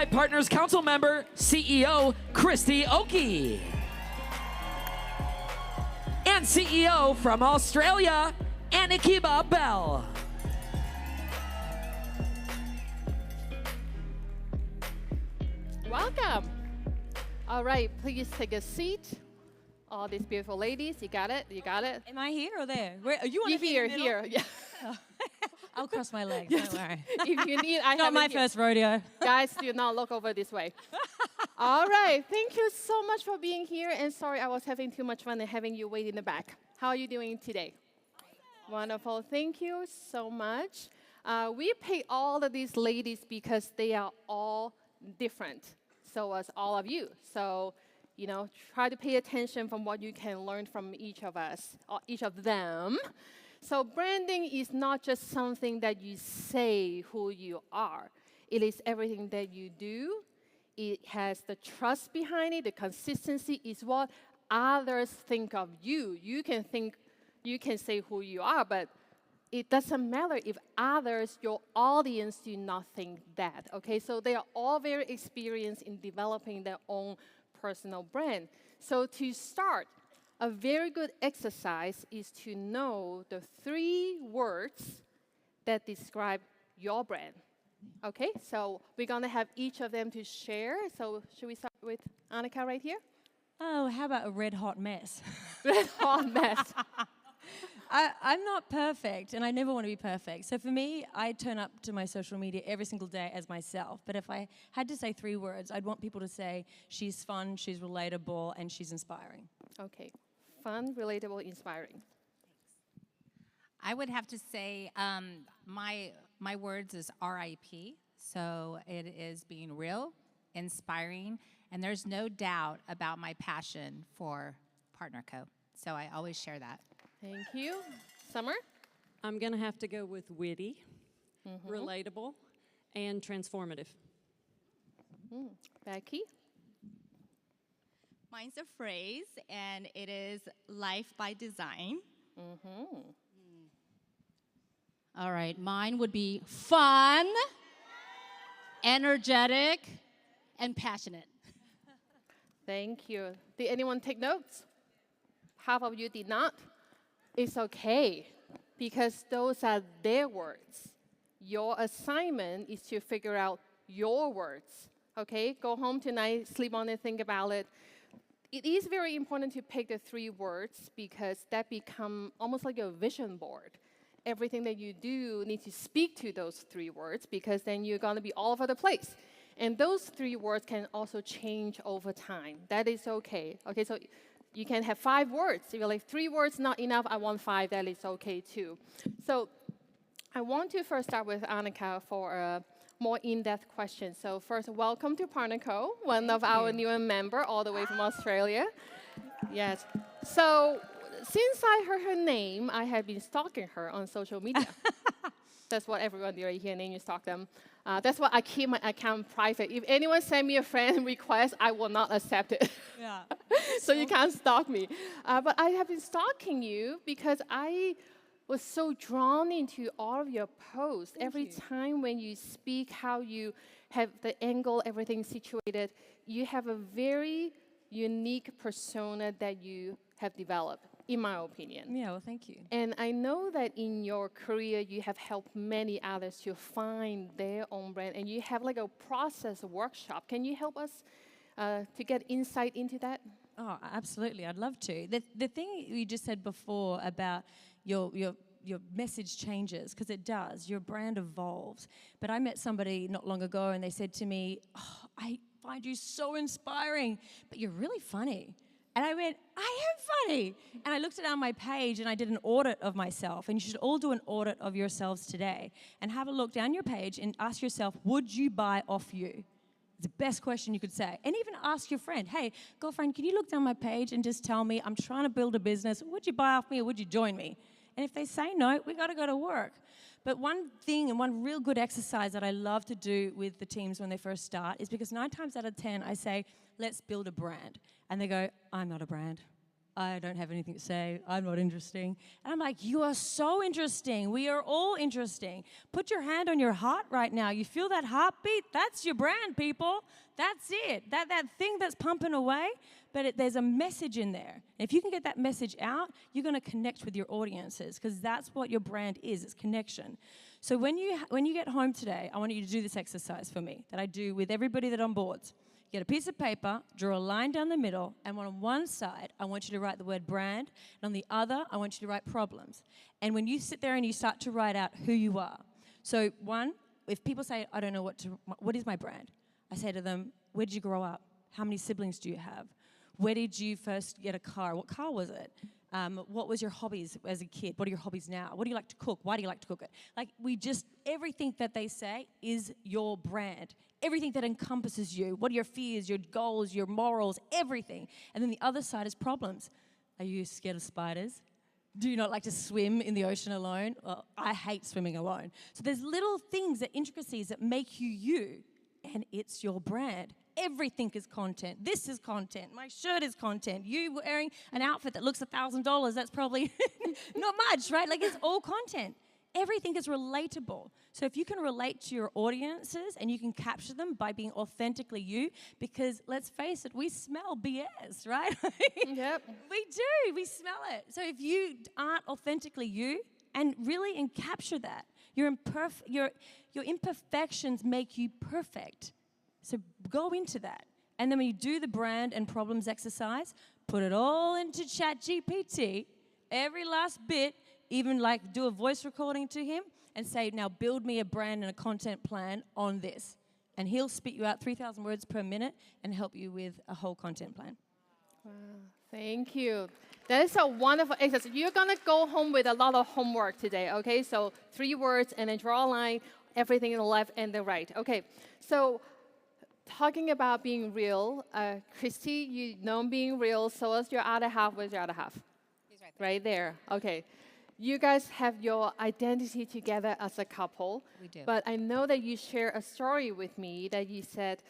Partners Council member, CEO Christy Oki. And CEO from Australia, Anikiba Bell. Welcome. All right, please take a seat. All these beautiful ladies, you got it? You got it? Am I here or there? Where, you want You to be here, in the here. Yeah. I'll cross my legs, don't worry. If you need, I Not have my it here. first rodeo. Guys, do not look over this way. All right, thank you so much for being here. And sorry, I was having too much fun and having you wait in the back. How are you doing today? Wonderful. Thank you so much. We pick all of these ladies because they are all different. So as all of you. So, you know, try to pay attention from what you can learn from each of us, or each of them. So branding is not just something that you say who you are. It is everything that you do. It has the trust behind it. The consistency is what others think of you. You can say who you are, but it doesn't matter if others, your audience, do not think that. Okay, so they are all very experienced in developing their own personal brand. So to start, a very good exercise is to know the 3 words that describe your brand. Okay, so we're going to have each of them to share. So should we start with Annika right here? Oh, how about a red hot mess? Red hot mess. I'm not perfect, and I never want to be perfect. So for me, I turn up to my social media every single day as myself. But if I had to say 3 words, I'd want people to say she's fun, she's relatable, and she's inspiring. Okay, fun, relatable, inspiring. I would have to say my words is RIP. So it is being real, inspiring, and there's no doubt about my passion for Partner Co. So I always share that. Thank you. Summer? I'm going to have to go with witty, relatable, and transformative. Becky? Mine's a phrase, and it is life by design. All right, mine would be fun, energetic, and passionate. Thank you. Did anyone take notes? Half of you did not. It's okay, because those are their words. Your assignment is to figure out your words. Okay? Go home tonight, sleep on it, think about it. It is very important to pick the 3 words because that become almost like a vision board. Everything that you do needs to speak to those 3 words because then you're going to be all over the place. And those 3 words can also change over time. That is okay. Okay, so you can have 5 words. If you're like 3 words not enough, I want 5, that is okay too. So I want to first start with Annika for a more in-depth question. So first, welcome to Partner Co, one of our newer member all the way from Australia. Yes. So since I heard her name, I have been stalking her on social media. That's what everyone right here, name you stalk them. That's why I keep my account private. If anyone send me a friend request, I will not accept it. Yeah. So you can't stalk me. But I have been stalking you because I was so drawn into all of your posts. Every time when you speak, how you have the angle, everything situated, you have a very unique persona that you have developed, in my opinion. Yeah, well, thank you. And I know that in your career, you have helped many others to find their own brand, and you have like a process workshop. Can you help us to get insight into that? Oh, absolutely. I'd love to. The thing you just said before about your message changes, because it does. Your brand evolves. But I met somebody not long ago, and they said to me, oh, I find you so inspiring, but you're really funny. And I went, I am funny. And I looked it on my page, and I did an audit of myself. And you should all do an audit of yourselves today. And have a look down your page and ask yourself, would you buy off you? It's the best question you could say. And even ask your friend, hey, girlfriend, can you look down my page and just tell me, I'm trying to build a business. Would you buy off me or would you join me? And if they say no, we got to go to work. But one thing and one real good exercise that I love to do with the teams when they first start is because 9 times out of 10, I say, let's build a brand. And they go, I'm not a brand. I don't have anything to say. I'm not interesting. And I'm like, you are so interesting. We are all interesting. Put your hand on your heart right now. You feel that heartbeat? That's your brand, people. That's it. That thing that's pumping away, but there's a message in there. If you can get that message out, you're going to connect with your audiences because that's what your brand is. It's connection. So when you get home today, I want you to do this exercise for me that I do with everybody that on boards. Get a piece of paper, draw a line down the middle, and on one side, I want you to write the word brand, and on the other, I want you to write problems. And when you sit there and you start to write out who you are. So one, if people say, I don't know what is my brand? I say to them, where did you grow up? How many siblings do you have? Where did you first get a car? What car was it? What was your hobbies as a kid? What are your hobbies now? What do you like to cook? Why do you like to cook it? Like everything that they say is your brand. Everything that encompasses you. What are your fears, your goals, your morals, everything. And then the other side is problems. Are you scared of spiders? Do you not like to swim in the ocean alone? Well, I hate swimming alone. So there's little things, intricacies that make you you, and it's your brand. Everything is content. This is content. My shirt is content. You wearing an outfit that looks $1,000, that's probably not much, right? Like, it's all content. Everything is relatable. So if you can relate to your audiences and you can capture them by being authentically you, because let's face it, we smell BS, right? Yep. We do. We smell it. So if you aren't authentically you and capture that, your imperfections make you perfect. So go into that. And then when you do the brand and problems exercise, put it all into ChatGPT, every last bit, even like do a voice recording to him and say, now build me a brand and a content plan on this. And he'll spit you out 3,000 words per minute and help you with a whole content plan. Wow, thank you. That is a wonderful exercise. You're going to go home with a lot of homework today, okay? So 3 words and then draw a line, everything in the left and the right. Okay, so talking about being real, Christy, you know being real, so is your other half. Where's your other half? He's right there. Right there, okay. You guys have your identity together as a couple. We do. But I know that you share a story with me that you said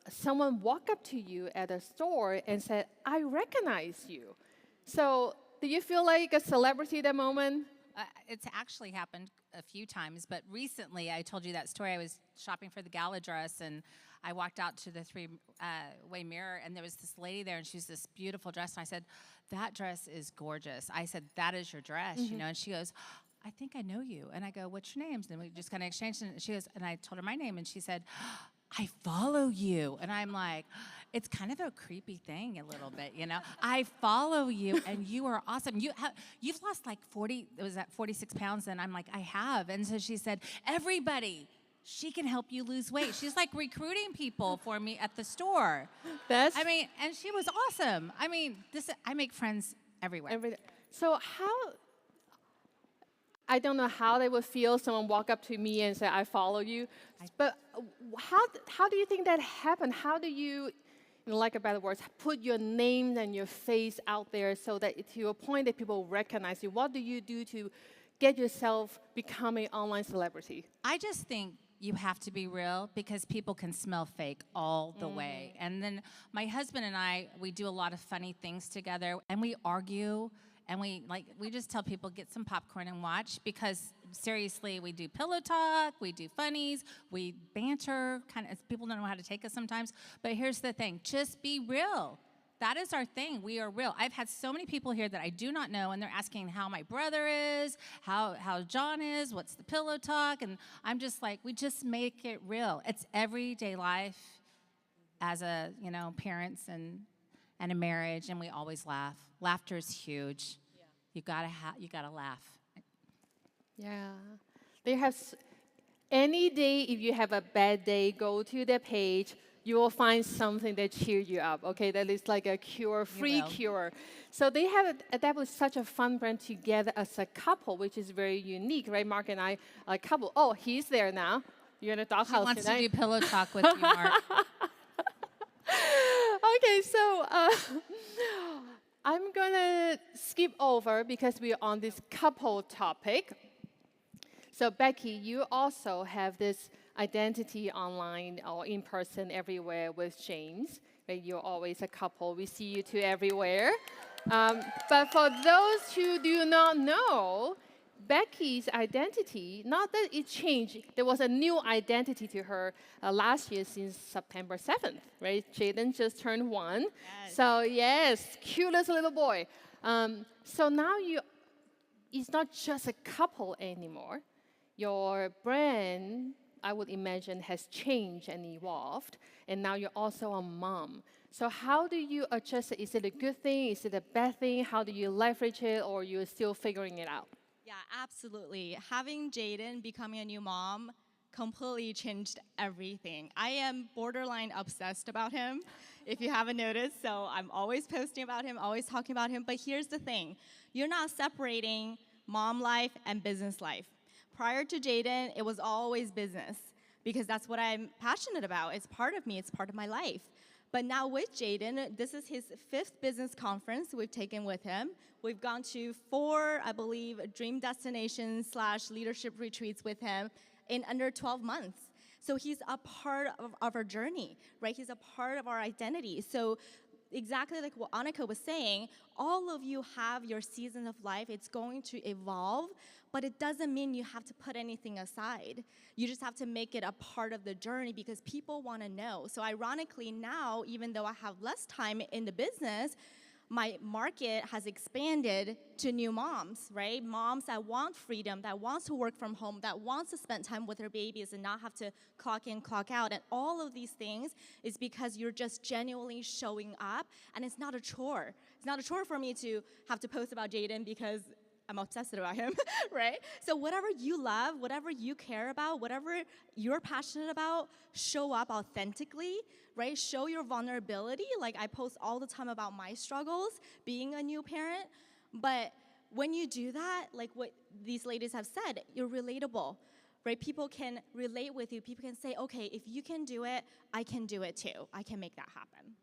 someone walked up to you at a store and said, I recognize you. So do you feel like a celebrity at that moment? It's actually happened a few times, but recently I told you that story. I was shopping for the gala dress, and I walked out to the three-way mirror, and there was this lady there, and she was this beautiful dress, and I said, that dress is gorgeous. I said, that is your dress, you know, and she goes, I think I know you. And I go, what's your name? And then we just kind of exchanged, and she goes, and I told her my name, and she said, I follow you. And I'm like, it's kind of a creepy thing a little bit, you know. I follow you, and you are awesome. You've lost like 46 pounds, and I'm like, I have. And so she said, everybody, she can help you lose weight. She's like recruiting people for me at the store. I mean, and she was awesome. I mean, I make friends everywhere. So I don't know how they would feel someone walk up to me and say, I follow you. But how do you think that happened? How do you, in lack of better words, put your name and your face out there so that to a point that people recognize you? What do you do to get yourself becoming an online celebrity? I just think you have to be real because people can smell fake all the way. And then my husband and I, we do a lot of funny things together, and we argue, and we just tell people, get some popcorn and watch, because seriously, we do pillow talk, we do funnies, we banter, kind of, people don't know how to take us sometimes. But here's the thing, just be real. That is our thing. We are real. I've had so many people here that I do not know, and they're asking how my brother is, how John is, what's the pillow talk, and I'm just like, we just make it real. It's everyday life as a, parents and a marriage, and we always laugh. Laughter is huge. Yeah. You gotta laugh. Yeah. They have any day, if you have a bad day, go to their page. You will find something that cheers you up, okay? That is like a cure, free cure. So they have established such a fun brand together as a couple, which is very unique, right? Mark and I are a couple. Oh, he's there now. You're in a doghouse tonight. He wants to do pillow talk with you, Mark. Okay, so I'm going to skip over because we're on this couple topic. So Becky, you also have this identity online or in person everywhere with James. Right? You're always a couple. We see you two everywhere. But for those who do not know, Becky's identity, not that it changed, there was a new identity to her last year since September 7th, right? Jaden just turned 1. Yes. So yes, cutest little boy. So now it's not just a couple anymore. Your brand, I would imagine, has changed and evolved, and now you're also a mom. So how do you adjust it? Is it a good thing? Is it a bad thing? How do you leverage it, or you're still figuring it out? Yeah, absolutely. Having Jaden becoming a new mom completely changed everything. I am borderline obsessed about him, if you haven't noticed. So I'm always posting about him, always talking about him. But here's the thing. You're not separating mom life and business life. Prior to Jaden, it was always business because that's what I'm passionate about. It's part of me. It's part of my life. But now with Jaden, this is his 5th business conference we've taken with him. We've gone to 4, I believe, dream destinations / leadership retreats with him in under 12 months. So he's a part of our journey, right? He's a part of our identity. So exactly like what Annika was saying, all of you have your season of life. It's going to evolve, but it doesn't mean you have to put anything aside. You just have to make it a part of the journey because people want to know. So ironically now, even though I have less time in the business, my market has expanded to new moms, right? Moms that want freedom, that wants to work from home, that wants to spend time with their babies and not have to clock in, clock out. And all of these things is because you're just genuinely showing up, and it's not a chore. It's not a chore for me to have to post about Jaden because I'm obsessed about him, right? So whatever you love, whatever you care about, whatever you're passionate about, show up authentically, right? Show your vulnerability. Like I post all the time about my struggles being a new parent. But when you do that, like what these ladies have said, you're relatable, right? People can relate with you. People can say, okay, if you can do it, I can do it too. I can make that happen.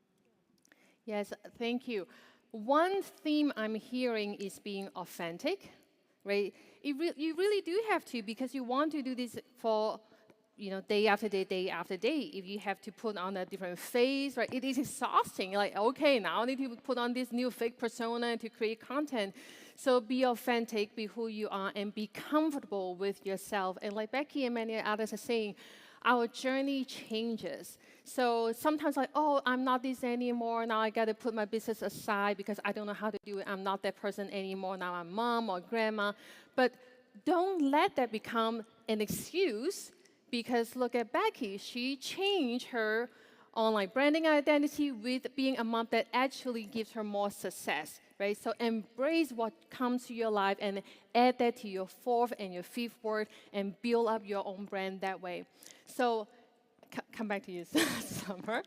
Yes, thank you. One theme I'm hearing is being authentic, right? You really do have to because you want to do this for, day after day, day after day. If you have to put on a different face, right, it is exhausting. Like, okay, now I need to put on this new fake persona to create content. So be authentic, be who you are, and be comfortable with yourself. And like Becky and many others are saying, our journey changes. So sometimes like, oh, I'm not this anymore. Now I got to put my business aside because I don't know how to do it. I'm not that person anymore. Now I'm mom or grandma. But don't let that become an excuse because look at Becky. She changed her online branding identity with being a mom that actually gives her more success, right? So embrace what comes to your life and add that to your 4th and your 5th word and build up your own brand that way. So come back to you, Summer.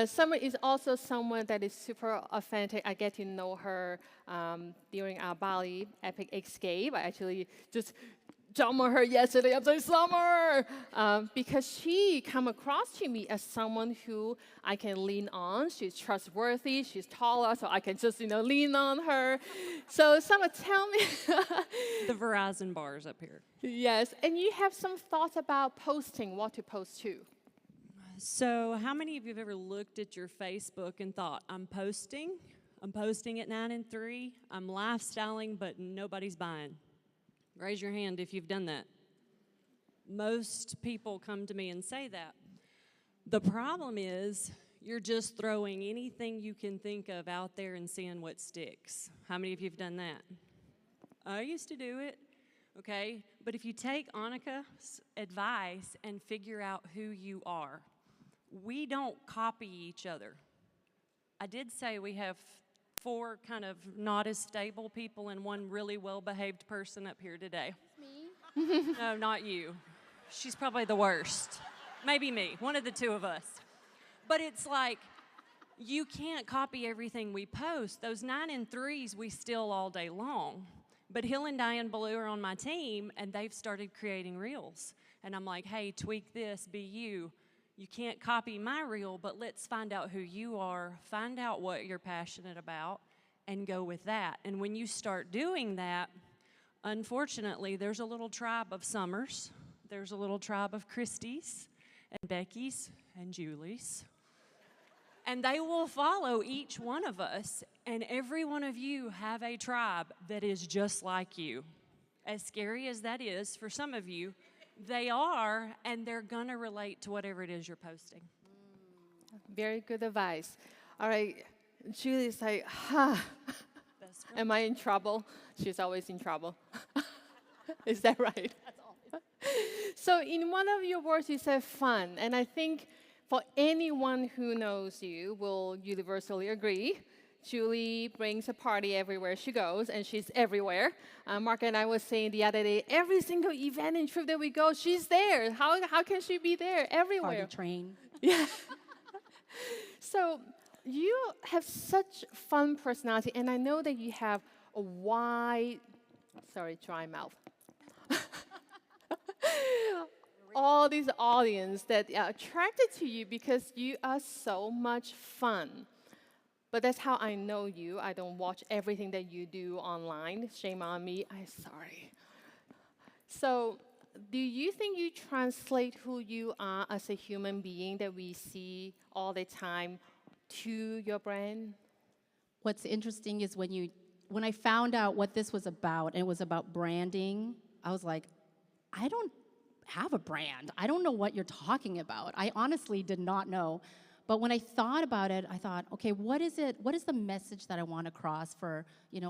Summer is also someone that is super authentic. I get to know her during our Bali Epic Escape. I actually just jumped on her yesterday. I'm saying, Summer! Because she come across to me as someone who I can lean on. She's trustworthy. She's taller, so I can just, lean on her. So Summer, tell me. The Verizon bars up here. Yes, and you have some thoughts about posting, what to post to. So how many of you have ever looked at your Facebook and thought, I'm posting at 9 and 3, I'm lifestyling, but nobody's buying? Raise your hand if you've done that. Most people come to me and say that. The problem is you're just throwing anything you can think of out there and seeing what sticks. How many of you have done that? I used to do it, okay? But if you take Annika's advice and figure out who you are, we don't copy each other. I did say we have 4 kind of not as stable people and 1 really well-behaved person up here today. Me? No, not you. She's probably the worst. Maybe me, one of the 2 of us. But it's like, you can't copy everything we post. Those 9 and 3s we steal all day long. But Hill and Diane Ballou are on my team, and they've started creating reels. And I'm like, hey, tweak this, be you. You can't copy my reel, but let's find out who you are, find out what you're passionate about, and go with that. And when you start doing that, unfortunately, there's a little tribe of Summers, there's a little tribe of Christie's, and Becky's, and Julie's. And they will follow each one of us. And every one of you have a tribe that is just like you. As scary as that is for some of you, they are, and they're going to relate to whatever it is you're posting. Very good advice. All right, Julie's like, am I in trouble? She's always in trouble. Is that right? So in one of your words, you said fun. And I think for anyone who knows you will universally agree. Julie brings a party everywhere she goes, and she's everywhere. Mark and I were saying the other day, every single event and trip that we go, she's there. How can she be there? Everywhere. Party train. Yeah. So you have such fun personality, and I know that you have a wide, dry mouth. All these audience that are attracted to you because you are so much fun. But that's how I know you. I don't watch everything that you do online. Shame on me. I'm sorry. So do you think you translate who you are as a human being that we see all the time to your brand? What's interesting is when I found out what this was about, and it was about branding, I was like, I don't have a brand. I don't know what you're talking about. I honestly did not know. But when I thought about it, I thought, okay, what is it? What is the message that I want to cross for,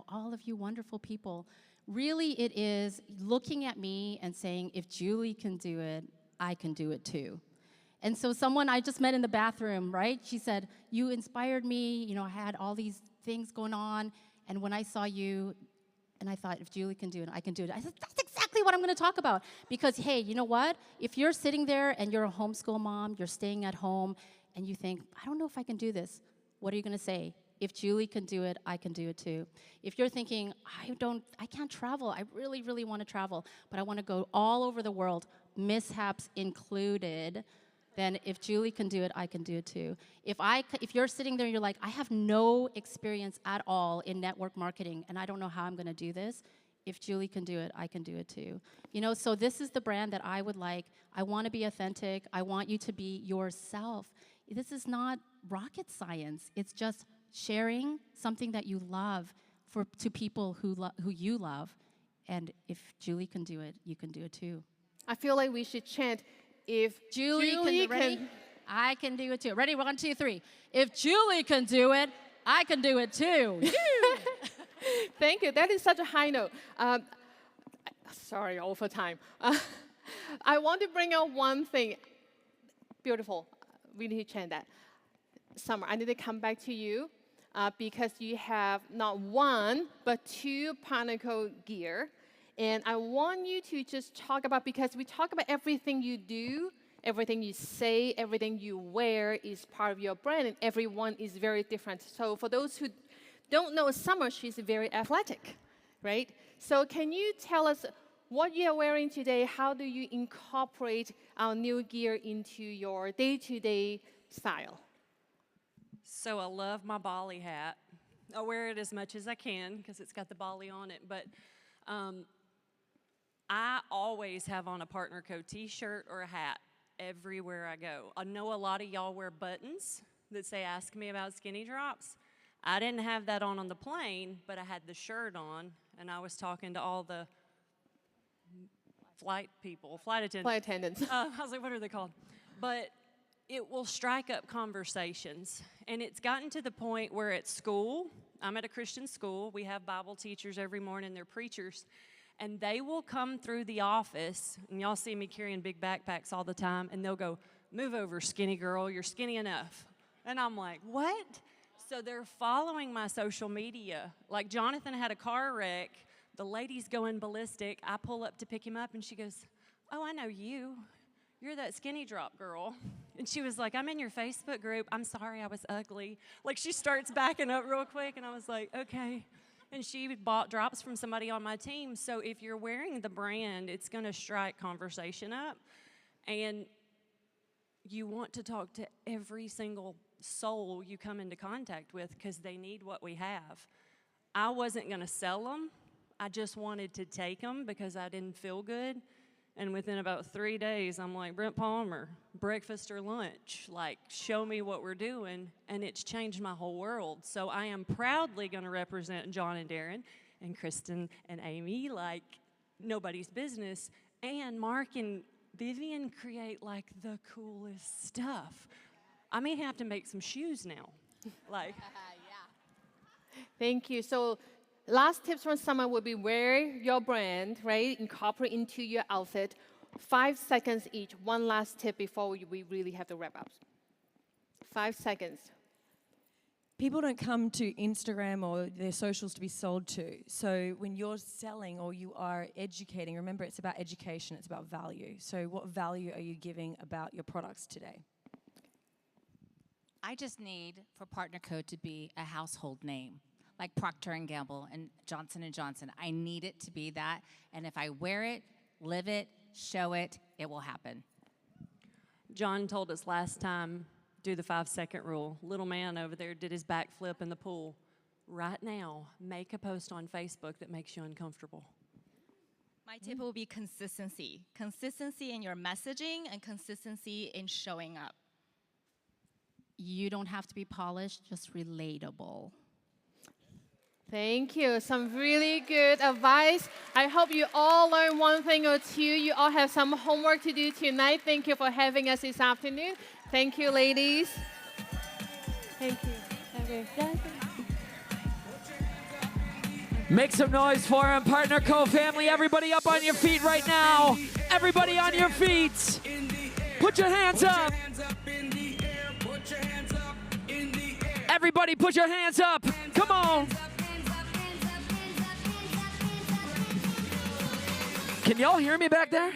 all of you wonderful people? Really, it is looking at me and saying, if Julie can do it, I can do it too. And so someone I just met in the bathroom, right? She said, you inspired me. I had all these things going on. And when I saw you, and I thought, if Julie can do it, I can do it. I said, that's exactly what I'm going to talk about. Because, hey, you know what? If you're sitting there and you're a homeschool mom, you're staying at home, and you think, I don't know if I can do this, what are you going to say? If Julie can do it, I can do it too. If you're thinking, I can't travel, I really, really want to travel, but I want to go all over the world, mishaps included, then if Julie can do it, I can do it too. If you're sitting there and you're like, I have no experience at all in network marketing, and I don't know how I'm going to do this, if Julie can do it, I can do it too. So this is the brand that I would like. I want to be authentic. I want you to be yourself. This is not rocket science. It's just sharing something that you love to people who you love. And if Julie can do it, you can do it too. I feel like we should chant, if Julie can, I can do it too. Ready? 1, 2, 3. If Julie can do it, I can do it too. Thank you. That is such a high note. Sorry, over time. I want to bring out one thing. Beautiful. We need to change that. Summer, I need to come back to you because you have not one, but 2 Pinnacle gear. And I want you to just talk about, because we talk about everything you do, everything you say, everything you wear is part of your brand, and everyone is very different. So for those who don't know Summer, she's very athletic, right? So can you tell us what you are wearing today? How do you incorporate our new gear into your day-to-day style? So I love my Bali hat. I wear it as much as I can because it's got the Bali on it. But I always have on a Partner Co. t-shirt or a hat everywhere I go. I know a lot of y'all wear buttons that say, ask me about skinny drops. I didn't have that on the plane, but I had the shirt on, and I was talking to all the flight attendants. Flight attendants. I was like, what are they called? But it will strike up conversations. And it's gotten to the point where at school, I'm at a Christian school, we have Bible teachers every morning, they're preachers, and they will come through the office, and y'all see me carrying big backpacks all the time, and they'll go, move over, skinny girl, you're skinny enough. And I'm like, what? So they're following my social media. Like Jonathan had a car wreck, the lady's going ballistic, I pull up to pick him up, and she goes, oh, I know you. You're that skinny drop girl. And she was like, I'm in your Facebook group. I'm sorry I was ugly. Like, she starts backing up real quick, and I was like, okay. And she bought drops from somebody on my team. So if you're wearing the brand, it's going to strike conversation up. And you want to talk to every single soul you come into contact with because they need what we have. I wasn't going to sell them. I just wanted to take them because I didn't feel good. And within about 3 days, I'm like, Brent Palmer, breakfast or lunch? Like, show me what we're doing. And it's changed my whole world. So I am proudly going to represent John and Darren and Kristen and Amy like nobody's business. And Mark and Vivian create like the coolest stuff. I may have to make some shoes now. Like, Thank you. So last tips from Summer would be wear your brand, right? Incorporate into your outfit. 5 seconds each. One last tip before we really have to wrap up. 5 seconds. People don't come to Instagram or their socials to be sold to. So when you're selling or you are educating, remember it's about education, it's about value. So what value are you giving about your products today? I just need for Partner Code to be a household name, like Procter & Gamble and Johnson & Johnson. I need it to be that, and if I wear it, live it, show it, it will happen. John told us last time, do the 5-second rule. Little man over there did his backflip in the pool. Right now, make a post on Facebook that makes you uncomfortable. My tip will be consistency. Consistency in your messaging and consistency in showing up. You don't have to be polished, just relatable. Thank you. Some really good advice. I hope you all learned one thing or two. You all have some homework to do tonight. Thank you for having us this afternoon. Thank you, ladies. Thank you. Okay. Make some noise for him, Partner Co family. Everybody up on your feet right now. Everybody on your feet. Put your hands up. Everybody put your hands up. Come on. Can y'all hear me back there?